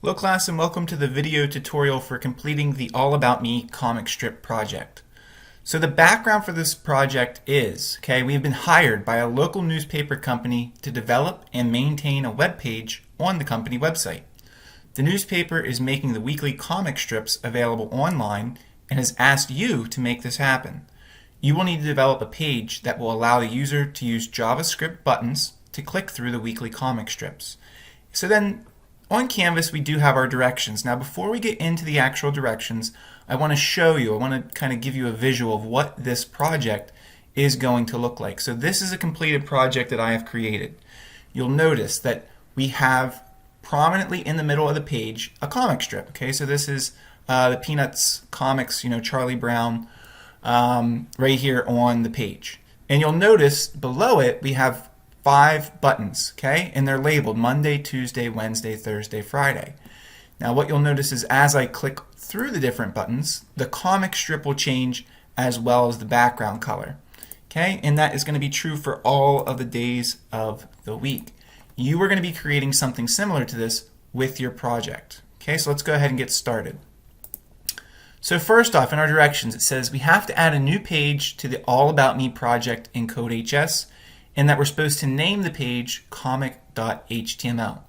Hello class and welcome to the video tutorial for completing the All About Me comic strip project. So the background for this project is, we've been hired by a local newspaper company to develop and maintain a web page on the company website. The newspaper is making the weekly comic strips available online and has asked you to make this happen. You will need to develop a page that will allow the user to use JavaScript buttons to click through the weekly comic strips. So then on Canvas, we do have our directions. Now, before we get into the actual directions, I want to kind of give you a visual of what this project is going to look like. So this is a completed project that I have created. You'll notice that we have prominently in the middle of the page a comic strip. So this is the Peanuts comics, Charlie Brown, right here on the page. And you'll notice below it we have 5 buttons, and they're labeled Monday, Tuesday, Wednesday, Thursday, Friday. Now what you'll notice is as I click through the different buttons, the comic strip will change as well as the background color. And that is going to be true for all of the days of the week. You are going to be creating something similar to this with your project. So let's go ahead and get started. So first off, in our directions, it says we have to add a new page to the All About Me project in Code.hs, and that we're supposed to name the page comic.html.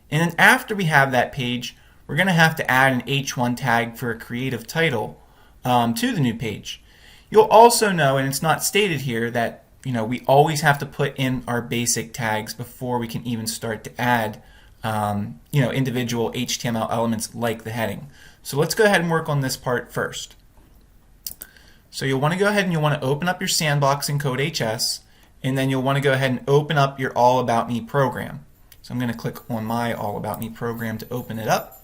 And then after we have that page, we're going to have to add an h1 tag for a creative title to the new page. You'll also know, and it's not stated here, that we always have to put in our basic tags before we can even start to add individual HTML elements like the heading. So let's go ahead and work on this part first. So you'll want to go ahead and you'll want to open up your sandbox in Code.hs, and then you'll want to go ahead and open up your All About Me program. So I'm going to click on my All About Me program to open it up.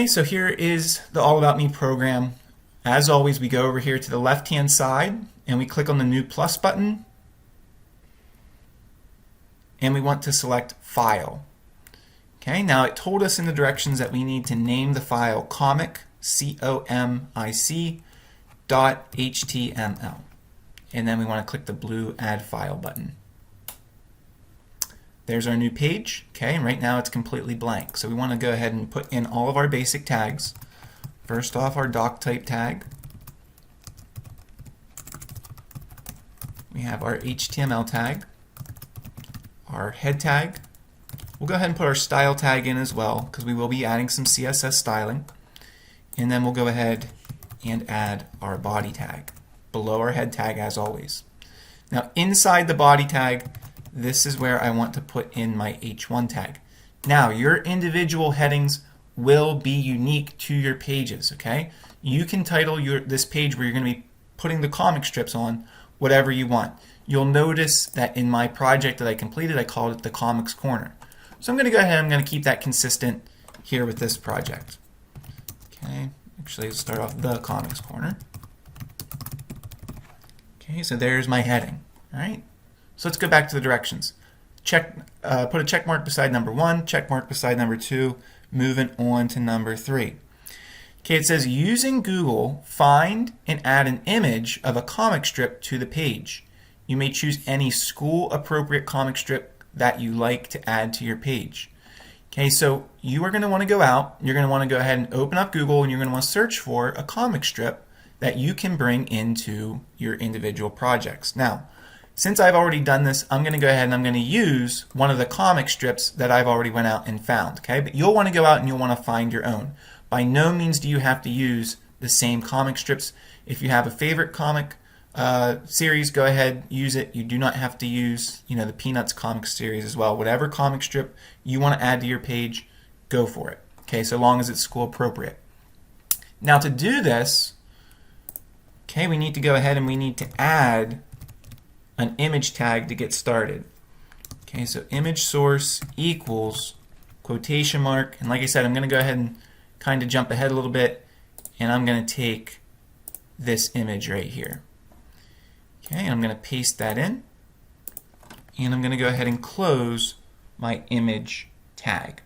So here is the All About Me program. As always, we go over here to the left-hand side and we click on the new plus button, and we want to select File. Now it told us in the directions that we need to name the file comic, C-O-M-I-C, .html, and then we want to click the blue Add File button. There's our new page, and right now it's completely blank. So we want to go ahead and put in all of our basic tags. First off, our doc type tag. We have our HTML tag, our head tag. We'll go ahead and put our style tag in as well because we will be adding some CSS styling. And then we'll go ahead and add our body tag below our head tag as always. Now inside the body tag, this is where I want to put in my h1 tag. Now your individual headings will be unique to your pages. You can title this page where you're going to be putting the comic strips on whatever you want. You'll notice that in my project that I completed, I called it the Comics Corner. So I'm going to go ahead and I'm going to keep that consistent here with this project. Actually, let's start off the Comics Corner. So there's my heading. Alright, so let's go back to the directions. Put a check mark beside number 1, check mark beside number 2, moving on to number 3. It says using Google, find and add an image of a comic strip to the page. You may choose any school appropriate comic strip that you like to add to your page. So you are going to want to go out, you're going to want to go ahead and open up Google, and you're going to want to search for a comic strip that you can bring into your individual projects. Now, since I've already done this, I'm going to go ahead and I'm going to use one of the comic strips that I've already went out and found. But you'll want to go out and you'll want to find your own. By no means do you have to use the same comic strips. If you have a favorite comic series, go ahead, use it. You do not have to use the Peanuts comic series as well. Whatever comic strip you want to add to your page, go for it. So long as it's school appropriate. Now to do this, we need to go ahead and we need to add an image tag to get started. So image source equals quotation mark, and like I said, I'm going to go ahead and kind of jump ahead a little bit, and I'm going to take this image right here. And I'm going to paste that in, and I'm going to go ahead and close my image tag.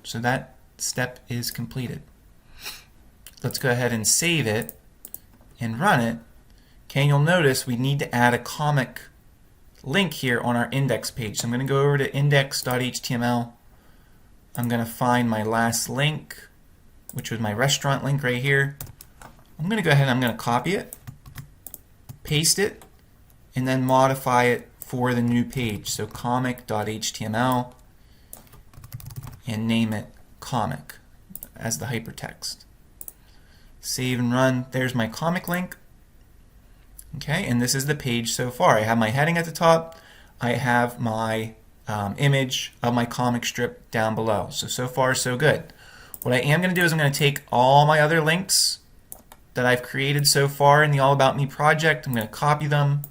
So that step is completed. Let's go ahead and save it and run it. Okay, you'll notice we need to add a comic link here on our index page. So I'm going to go over to index.html. I'm going to find my last link, which was my restaurant link right here. I'm going to go ahead and I'm going to copy it, paste it, and then modify it for the new page. So comic.html, and name it comic as the hypertext. Save and run. There's my comic link. Okay, and this is the page so far. I have my heading at the top. I have my image of my comic strip down below. So far so good. What I am going to do is I'm going to take all my other links that I've created so far in the All About Me project. I'm going to copy them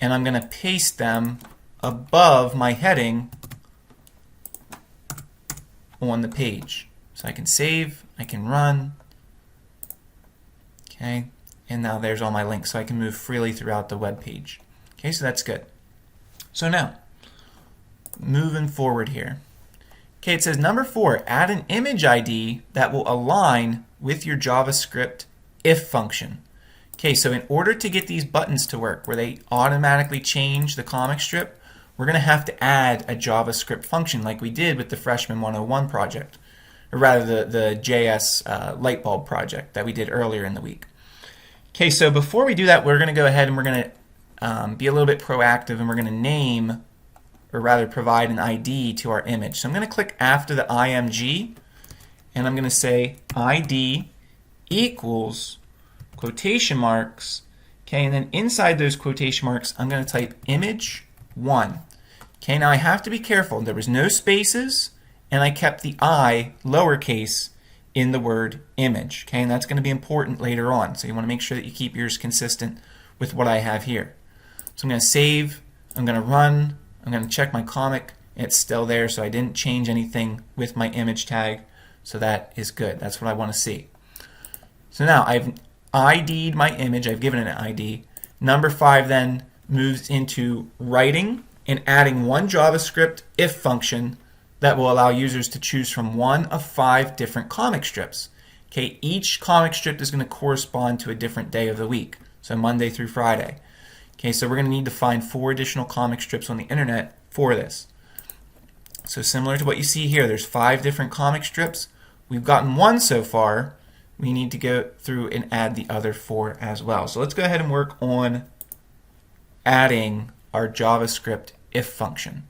and I'm going to paste them above my heading on the page. So I can save, I can run. Okay, and now there's all my links, so I can move freely throughout the web page. Okay, so that's good. So now, moving forward here. Okay, it says number 4, add an image ID that will align with your JavaScript if function. Okay, so in order to get these buttons to work, where they automatically change the comic strip, we're going to have to add a JavaScript function like we did with the Freshman 101 project, or rather the JS Lightbulb project that we did earlier in the week. Okay, so before we do that, we're going to go ahead and we're going to be a little bit proactive, and we're going to name, or rather provide an ID to our image. So I'm going to click after the IMG, and I'm going to say ID equals quotation marks. Okay, and then inside those quotation marks, I'm going to type image1. Okay, now I have to be careful. There was no spaces, and I kept the I lowercase in the word image. Okay, and that's going to be important later on. So you want to make sure that you keep yours consistent with what I have here. So I'm going to save, I'm going to run, I'm going to check my comic, and it's still there, so I didn't change anything with my image tag, so that is good. That's what I want to see. So now I've ID'd my image, I've given it an ID. Number 5 then moves into writing and adding one JavaScript if function that will allow users to choose from one of 5 different comic strips. Okay, each comic strip is going to correspond to a different day of the week, so Monday through Friday. Okay, so we're going to need to find 4 additional comic strips on the internet for this. So similar to what you see here, there's 5 different comic strips. We've gotten 1 so far. We need to go through and add the other 4 as well. So let's go ahead and work on adding our JavaScript if function.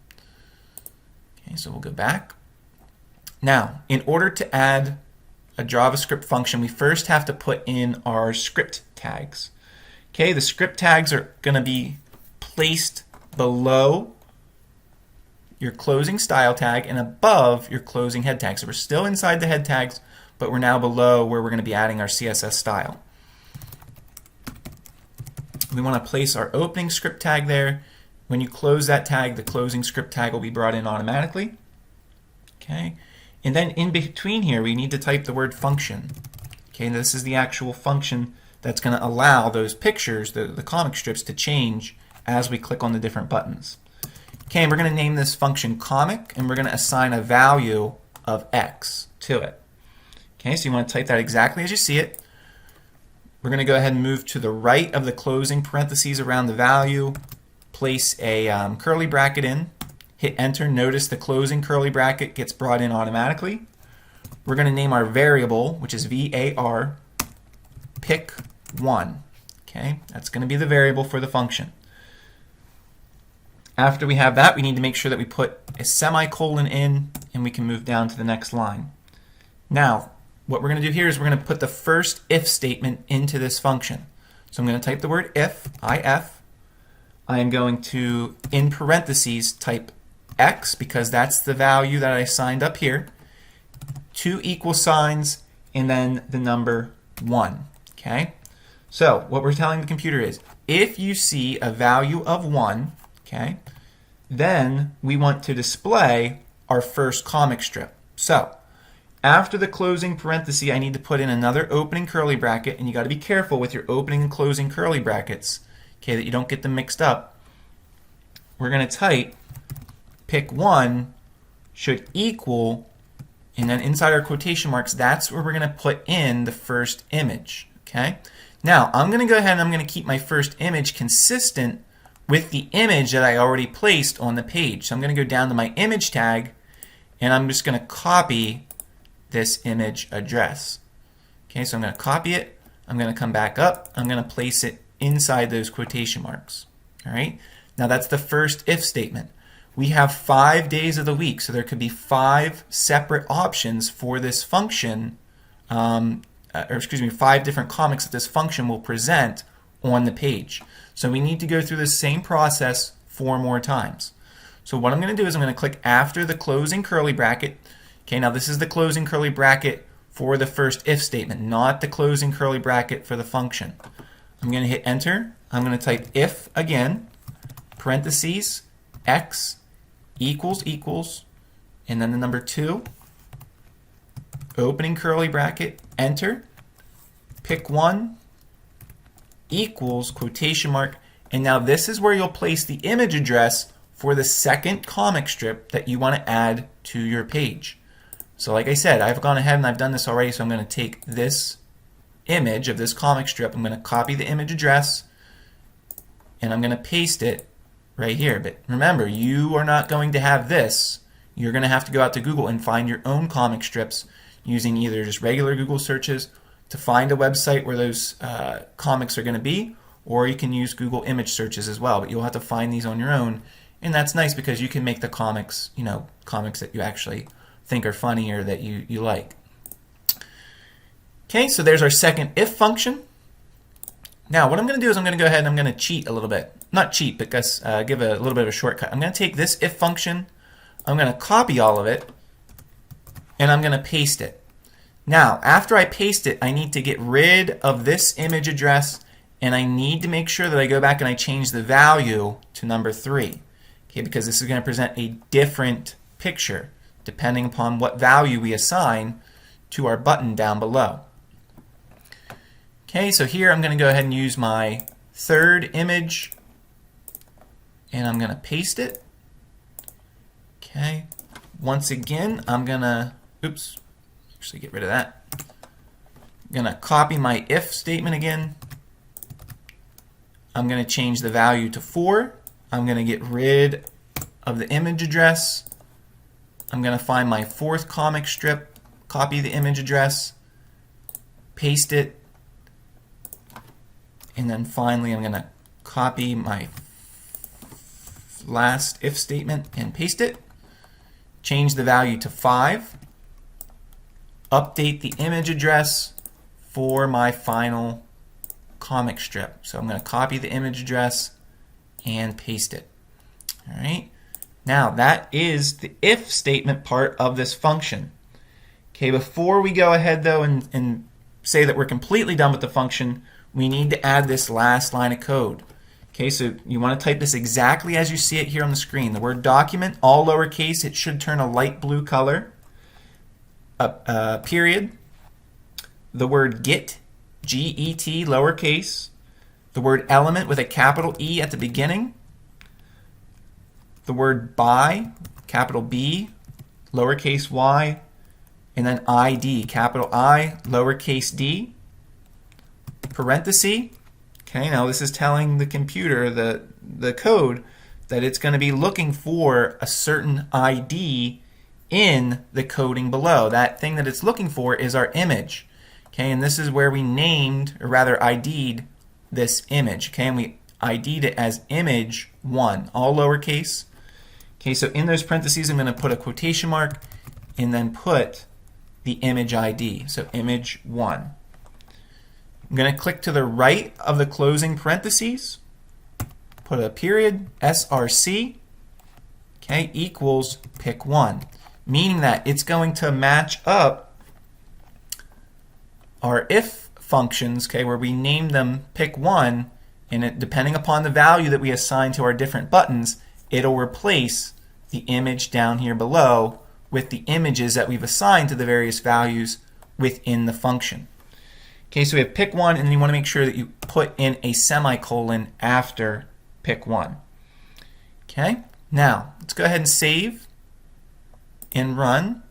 Okay, so we'll go back. Now, in order to add a JavaScript function, we first have to put in our script tags. Okay, the script tags are going to be placed below your closing style tag and above your closing head tag. So we're still inside the head tags, but we're now below where we're going to be adding our CSS style. We want to place our opening script tag there. When you close that tag, the closing script tag will be brought in automatically. Okay, and then in between here, we need to type the word function. Okay, and this is the actual function that's going to allow those pictures, the comic strips, to change as we click on the different buttons. Okay, and we're going to name this function comic, and we're going to assign a value of X to it. Okay, so you want to type that exactly as you see it. We're going to go ahead and move to the right of the closing parentheses around the value, place a curly bracket in, hit enter. Notice the closing curly bracket gets brought in automatically. We're going to name our variable, which is var, pick1. Okay, that's going to be the variable for the function. After we have that, we need to make sure that we put a semicolon in, and we can move down to the next line. Now, what we're going to do here is we're going to put the first if statement into this function. So I'm going to type the word if, if. I am going to, in parentheses, type x, because that's the value that I assigned up here, 2 equal signs, and then the number 1. Okay? So what we're telling the computer is, if you see a value of 1, okay, then we want to display our first comic strip. So after the closing parenthesis, I need to put in another opening curly bracket, and you got to be careful with your opening and closing curly brackets, okay, that you don't get them mixed up. We're going to type pick1 should equal, and then inside our quotation marks, that's where we're going to put in the first image. Okay. Now I'm going to go ahead and I'm going to keep my first image consistent with the image that I already placed on the page. So I'm going to go down to my image tag, and I'm just going to copy this image address. Okay, so I'm going to copy it. I'm going to come back up. I'm going to place it inside those quotation marks. All right. Now that's the first if statement. We have 5 days of the week, so there could be 5 separate options for this function, 5 different comics that this function will present on the page. So we need to go through the same process 4 more times. So what I'm going to do is I'm going to click after the closing curly bracket. Okay, now this is the closing curly bracket for the first if statement, not the closing curly bracket for the function. I'm going to hit enter. I'm going to type if again, parentheses, x equals equals, and then the number 2, opening curly bracket, enter, pick 1, equals, quotation mark, and now this is where you'll place the image address for the second comic strip that you want to add to your page. So like I said, I've gone ahead and I've done this already, so I'm going to take this image of this comic strip, I'm going to copy the image address, and I'm going to paste it right here. But remember, you are not going to have this. You're going to have to go out to Google and find your own comic strips using either just regular Google searches to find a website where those comics are going to be, or you can use Google image searches as well. But you'll have to find these on your own, and that's nice because you can make the comics, comics that you actually think are funny or that you like. Okay, so there's our second if function. Now what I'm going to do is I'm going to go ahead and I'm going to cheat a little bit. Not cheat, but give a little bit of a shortcut. I'm going to take this if function, I'm going to copy all of it, and I'm going to paste it. Now, after I paste it, I need to get rid of this image address, and I need to make sure that I go back and I change the value to number 3. Okay, because this is going to present a different picture depending upon what value we assign to our button down below. Okay, so here I'm going to go ahead and use my third image, and I'm going to paste it. Okay, once again, I'm going to, actually get rid of that. I'm going to copy my if statement again. I'm going to change the value to 4. I'm going to get rid of the image address. I'm going to find my 4th comic strip, copy the image address, paste it, and then finally I'm going to copy my last if statement and paste it, change the value to 5, update the image address for my final comic strip. So I'm going to copy the image address and paste it. All right. Now that is the if statement part of this function. Okay, before we go ahead though and say that we're completely done with the function, we need to add this last line of code. Okay, so you want to type this exactly as you see it here on the screen. The word document, all lowercase, it should turn a light blue color. Period. The word get, G-E-T, lowercase. The word element with a capital E at the beginning. The word by, capital B, lowercase y, and then ID, capital I, lowercase d, parenthesis. Okay, now this is telling the computer, the code, that it's going to be looking for a certain ID in the coding below. That thing that it's looking for is our image. Okay, and this is where we named, or rather ID'd, this image. Okay, and we ID'd it as image1, all lowercase. Okay, so in those parentheses, I'm going to put a quotation mark and then put the image ID, so image1. I'm going to click to the right of the closing parentheses, put a period, src, okay, equals pick 1, meaning that it's going to match up our if functions, okay, where we name them pick 1, and it, depending upon the value that we assign to our different buttons, it'll replace the image down here below with the images that we've assigned to the various values within the function. Okay, so we have pick 1, and then you want to make sure that you put in a semicolon after pick 1. Okay, now let's go ahead and save and run.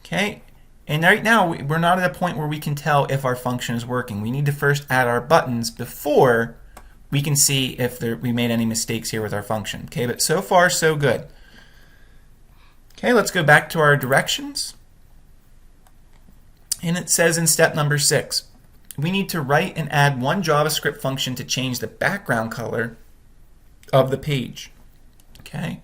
Okay, and right now we're not at a point where we can tell if our function is working. We need to first add our buttons before we can see if we made any mistakes here with our function. Okay, but so far so good. Okay, let's go back to our directions. And it says in step number 6, we need to write and add one JavaScript function to change the background color of the page. Okay,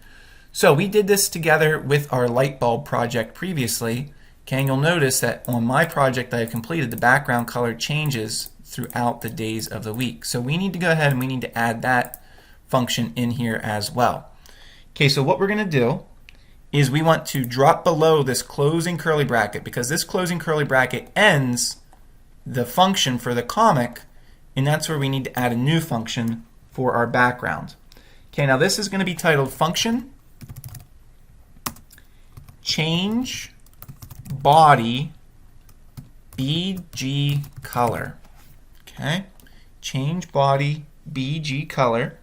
so we did this together with our light bulb project previously. Okay, and you'll notice that on my project that I completed, the background color changes throughout the days of the week. So we need to go ahead and we need to add that function in here as well. Okay, so what we're going to do is we want to drop below this closing curly bracket, because this closing curly bracket ends the function for the comic, and that's where we need to add a new function for our background. Okay, now this is going to be titled function change body BG color. Okay, change body BG color.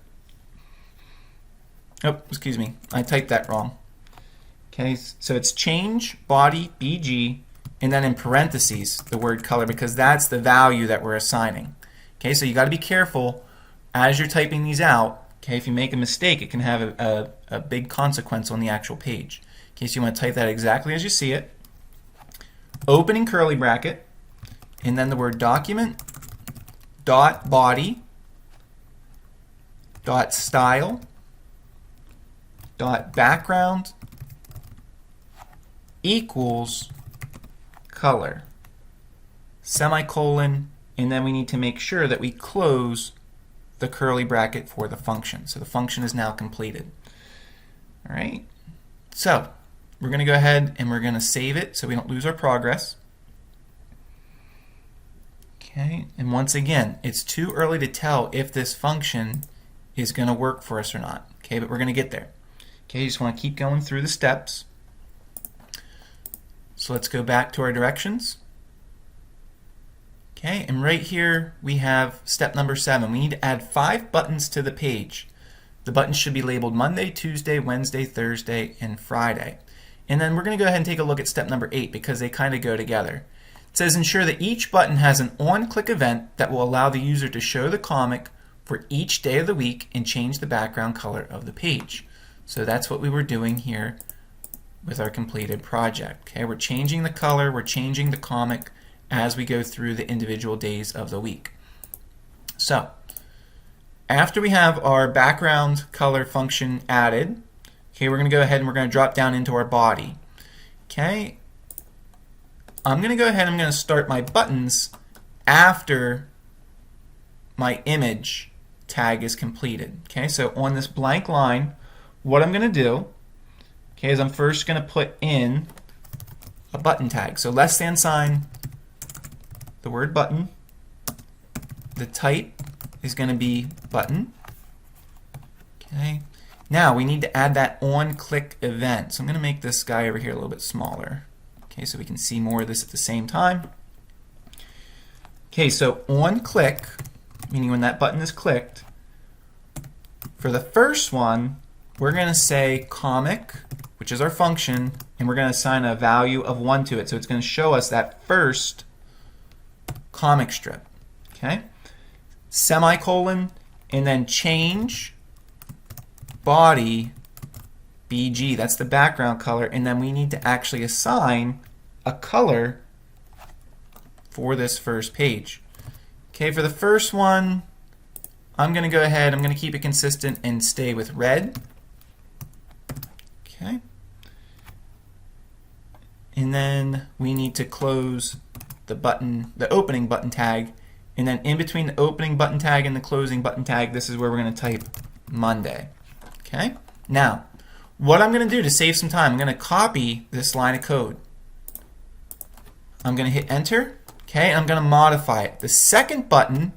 Oh, excuse me, I typed that wrong. Okay, so it's change body BG, and then in parentheses the word color, because that's the value that we're assigning. Okay, so you got to be careful as you're typing these out. Okay, if you make a mistake, it can have a big consequence on the actual page. Okay, so you want to type that exactly as you see it. Opening curly bracket, and then the word document dot body dot style dot background equals color, semicolon, and then we need to make sure that we close the curly bracket for the function. So the function is now completed. All right, so we're going to go ahead and we're going to save it so we don't lose our progress. Okay, and once again, it's too early to tell if this function is going to work for us or not. Okay, but we're going to get there. Okay, you just want to keep going through the steps. So let's go back to our directions. Okay, and right here we have step number 7. We need to add 5 buttons to the page. The buttons should be labeled Monday, Tuesday, Wednesday, Thursday, and Friday. And then we're going to go ahead and take a look at step number 8, because they kind of go together. It says ensure that each button has an on-click event that will allow the user to show the comic for each day of the week and change the background color of the page. So that's what we were doing here with our completed project. Okay, we're changing the color, we're changing the comic as we go through the individual days of the week. So after we have our background color function added, okay, we're going to go ahead and we're going to drop down into our body. Okay, I'm going to go ahead and I'm going to start my buttons after my image tag is completed. Okay, so on this blank line, what I'm going to do, okay, is I'm first going to put in a button tag. So less than sign, the word button, the type is going to be button. Okay, now we need to add that on-click event. So I'm going to make this guy over here a little bit smaller. Okay, so we can see more of this at the same time. Okay, so on click, meaning when that button is clicked, for the first one, we're going to say comic, which is our function, and we're going to assign a value of 1 to it. So it's going to show us that first comic strip. Okay, semicolon, and then change body BG, that's the background color, and then we need to actually assign a color for this first page. Okay, for the first one, I'm going to go ahead, I'm going to keep it consistent and stay with red. Okay, and then we need to close the button, the opening button tag, and then in between the opening button tag and the closing button tag, this is where we're going to type Monday. Okay, now what I'm going to do to save some time, I'm going to copy this line of code. I'm going to hit enter. Okay, and I'm going to modify it. The second button,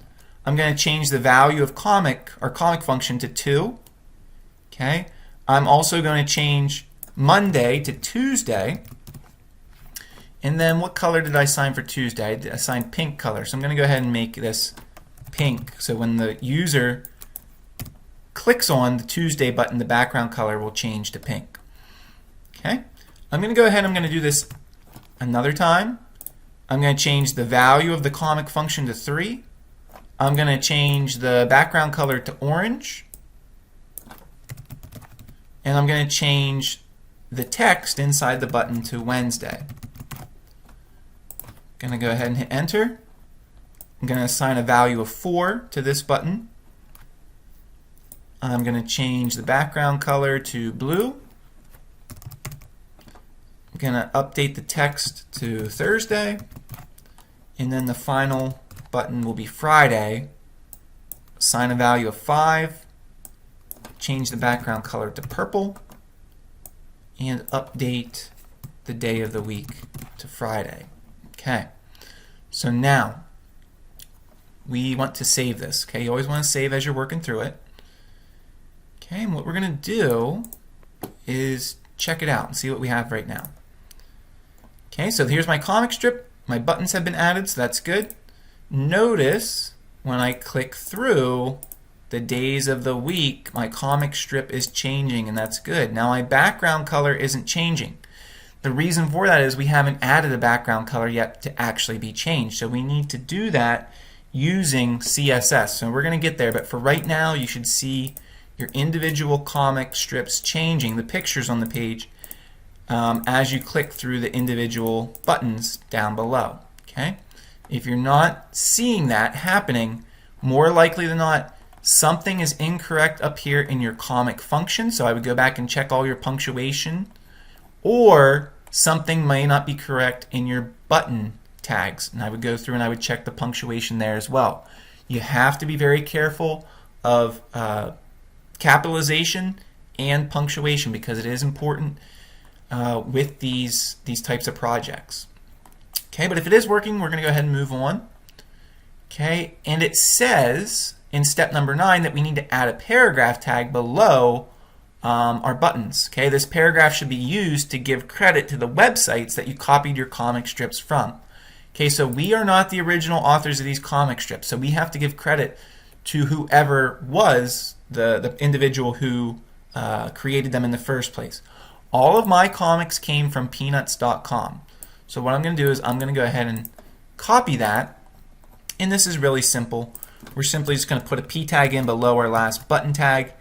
I'm going to change the value of comic, our comic function, to 2. Okay, I'm also going to change Monday to Tuesday. And then what color did I assign for Tuesday? I assigned pink color. So I'm going to go ahead and make this pink. So when the user clicks on the Tuesday button, the background color will change to pink. Okay, I'm going to go ahead and I'm going to do this another time. I'm going to change the value of the comic function to 3. I'm going to change the background color to orange. And I'm going to change the text inside the button to Wednesday. Going to go ahead and hit enter. I'm going to assign a value of 4 to this button. I'm going to change the background color to blue. I'm going to update the text to Thursday. And then the final button will be Friday. Assign a value of 5. Change the background color to purple. And update the day of the week to Friday. Okay. So now we want to save this. Okay, you always want to save as you're working through it. Okay, and what we're going to do is check it out and see what we have right now. Okay, so here's my comic strip. My buttons have been added, so that's good. Notice when I click through the days of the week, my comic strip is changing, and that's good. Now my background color isn't changing. The reason for that is we haven't added a background color yet to actually be changed. So we need to do that using CSS. So we're going to get there, but for right now you should see your individual comic strips changing, the pictures on the page, as you click through the individual buttons down below. Okay? If you're not seeing that happening, more likely than not, something is incorrect up here in your comic function. So I would go back and check all your punctuation, or something may not be correct in your button tags, and I would go through and I would check the punctuation there as well. You have to be very careful of capitalization and punctuation because it is important with these types of projects. Okay, but if it is working, we're going to go ahead and move on. Okay, and it says in step number 9 that we need to add a paragraph tag below our buttons. Okay, this paragraph should be used to give credit to the websites that you copied your comic strips from. Okay, so we are not the original authors of these comic strips, so we have to give credit to whoever was the individual who created them in the first place. All of my comics came from peanuts.com. So what I'm going to do is I'm going to go ahead and copy that, and this is really simple. We're simply just going to put a p tag in below our last button tag,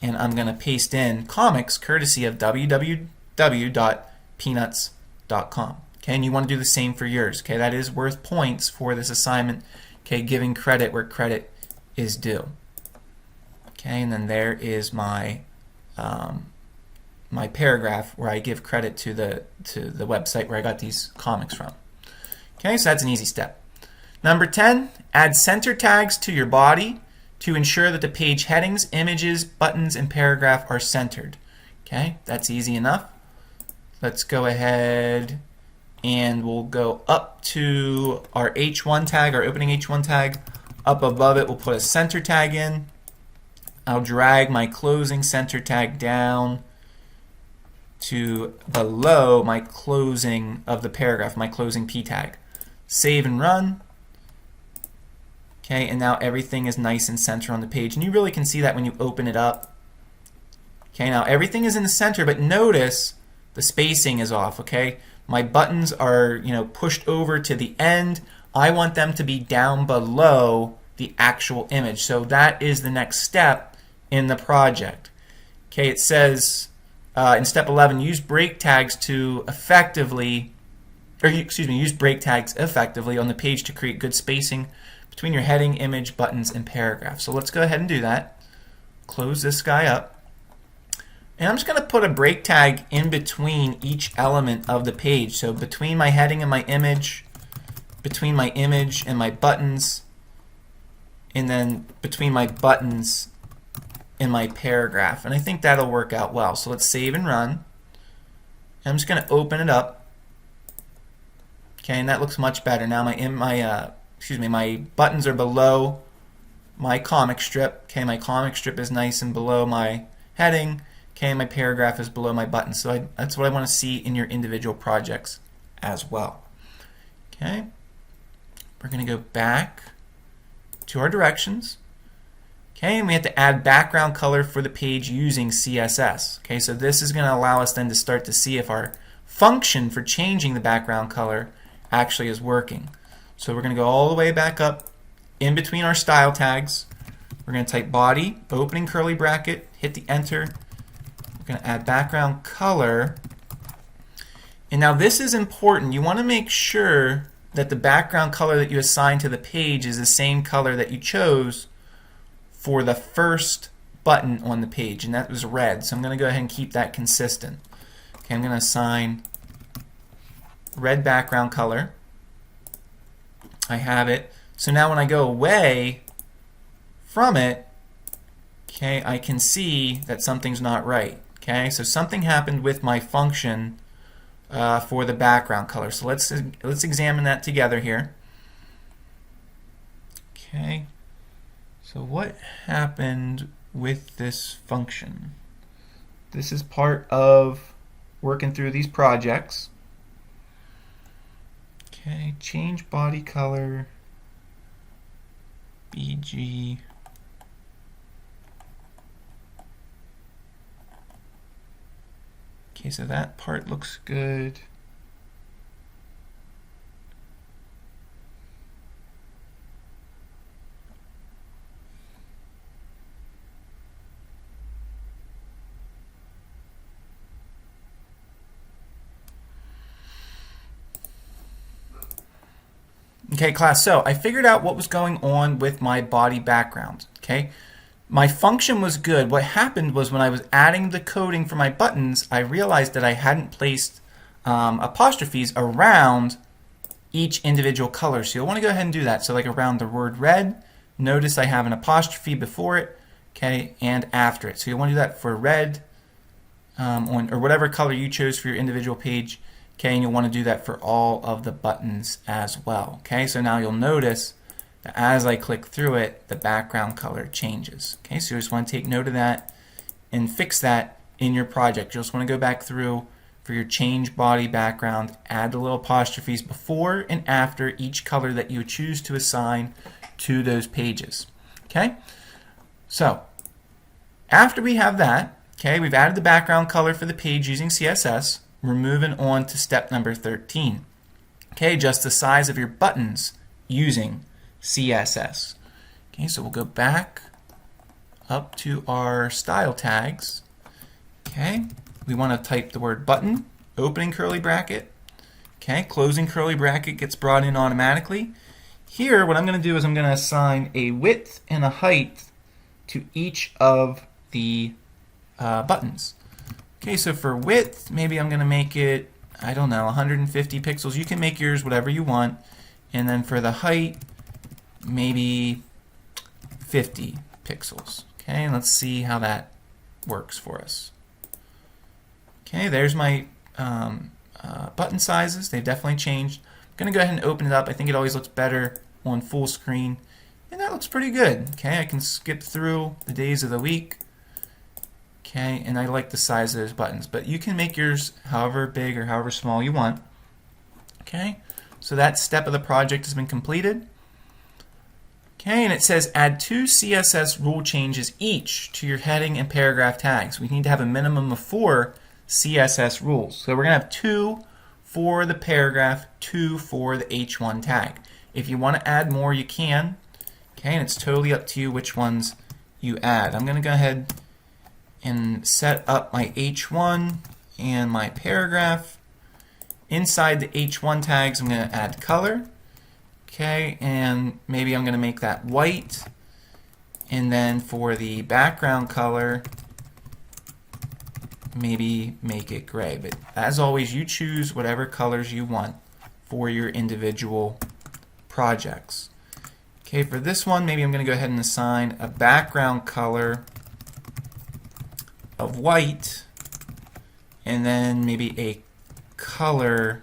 and I'm going to paste in comics courtesy of www.peanuts.com. Okay, and you want to do the same for yours. Okay, that is worth points for this assignment. Okay, giving credit where credit is due. Okay, and then there is my my paragraph where I give credit to the website where I got these comics from. Okay, so that's an easy step. Number 10, add center tags to your body to ensure that the page headings, images, buttons, and paragraph are centered. Okay, that's easy enough. Let's go ahead and we'll go up to our H1 tag, our opening H1 tag. Up above it, we'll put a center tag in. I'll drag my closing center tag down to below my closing of the paragraph, my closing P tag. Save and run. Okay, and now everything is nice and center on the page, and you really can see that when you open it up. Okay, now everything is in the center, but notice the spacing is off. Okay, my buttons are pushed over to the end. I want them to be down below the actual image. So that is the next step in the project. Okay, it says in step 11, use break tags to effectively, use break tags effectively on the page to create good spacing between your heading, image, buttons, and paragraph. So let's go ahead and do that. Close this guy up. And I'm just going to put a break tag in between each element of the page. So between my heading and my image, between my image and my buttons, and then between my buttons and my paragraph. And I think that'll work out well. So let's save and run. And I'm just going to open it up. Okay, and that looks much better. Now my buttons are below my comic strip. Okay, my comic strip is nice and below my heading. Okay, my paragraph is below my button. So that's what I want to see in your individual projects as well. Okay, we're going to go back to our directions. Okay, and we have to add background color for the page using CSS. Okay, so this is going to allow us then to start to see if our function for changing the background color actually is working. So we're going to go all the way back up in between our style tags, we're going to type body, opening curly bracket, hit the enter. We're going to add background color. And now this is important. You want to make sure that the background color that you assign to the page is the same color that you chose for the first button on the page, and that was red. So I'm going to go ahead and keep that consistent. Okay, I'm going to assign red background color. I have it. So now when I go away from it, okay, I can see that something's not right. Okay, so something happened with my function for the background color. So let's examine that together here. Okay, so what happened with this function? This is part of working through these projects. Okay, change body color, BG. Okay, so that part looks good. Okay, class, so I figured out what was going on with my body background. Okay, my function was good. What happened was when I was adding the coding for my buttons, I realized that I hadn't placed apostrophes around each individual color. So you'll want to go ahead and do that. So like around the word red, notice I have an apostrophe before it, okay, and after it. So you'll want to do that for red or whatever color you chose for your individual page. Okay, and you'll want to do that for all of the buttons as well. Okay, so now you'll notice that as I click through it, the background color changes. Okay, so you just want to take note of that and fix that in your project. You just want to go back through for your change body background, add the little apostrophes before and after each color that you choose to assign to those pages. Okay, so after we have that, okay, we've added the background color for the page using CSS. We're moving on to step number 13. Okay, adjust the size of your buttons using CSS. Okay, so we'll go back up to our style tags. Okay, we want to type the word button, opening curly bracket. Okay, closing curly bracket gets brought in automatically. Here, what I'm going to do is I'm going to assign a width and a height to each of the buttons. Okay, so for width, maybe I'm going to make it, I don't know, 150 pixels. You can make yours whatever you want. And then for the height, maybe 50 pixels. Okay, and let's see how that works for us. Okay, there's my button sizes. They've definitely changed. I'm going to go ahead and open it up. I think it always looks better on full screen. And that looks pretty good. Okay, I can skip through the days of the week. Okay, and I like the size of those buttons, but you can make yours however big or however small you want. Okay, so that step of the project has been completed. Okay, and it says add 2 CSS rule changes each to your heading and paragraph tags. We need to have a minimum of 4 CSS rules. So we're going to have 2 for the paragraph, 2 for the H1 tag. If you want to add more, you can. Okay, and it's totally up to you which ones you add. I'm going to go ahead and set up my H1 and my paragraph. Inside the H1 tags, I'm going to add color. Okay, and maybe I'm going to make that white. And then for the background color, maybe make it gray. But as always, you choose whatever colors you want for your individual projects. Okay, for this one, maybe I'm going to go ahead and assign a background color of white, and then maybe a color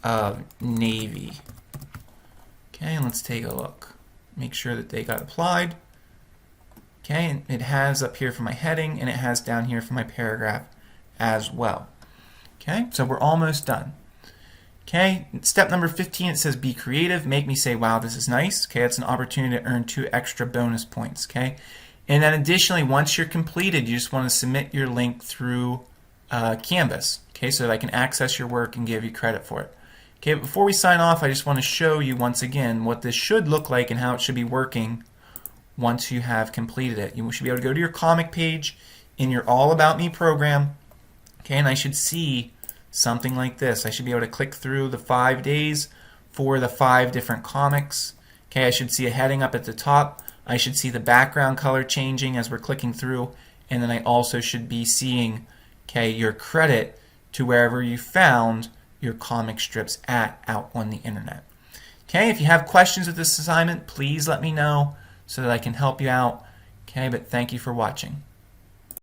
of navy. Okay, and let's take a look. Make sure that they got applied. Okay, and it has up here for my heading, and it has down here for my paragraph as well. Okay, so we're almost done. Okay, step number 15, it says be creative. Make me say, wow, this is nice. Okay, that's an opportunity to earn 2 extra bonus points. Okay. And then additionally, once you're completed, you just want to submit your link through Canvas, okay, so that I can access your work and give you credit for it. Okay, but before we sign off, I just want to show you once again what this should look like and how it should be working once you have completed it. You should be able to go to your comic page in your All About Me program, okay, and I should see something like this. I should be able to click through the 5 days for the 5 different comics. Okay, I should see a heading up at the top. I should see the background color changing as we're clicking through, and then I also should be seeing, okay, your credit to wherever you found your comic strips out on the internet. Okay, if you have questions with this assignment, please let me know so that I can help you out. Okay, but thank you for watching.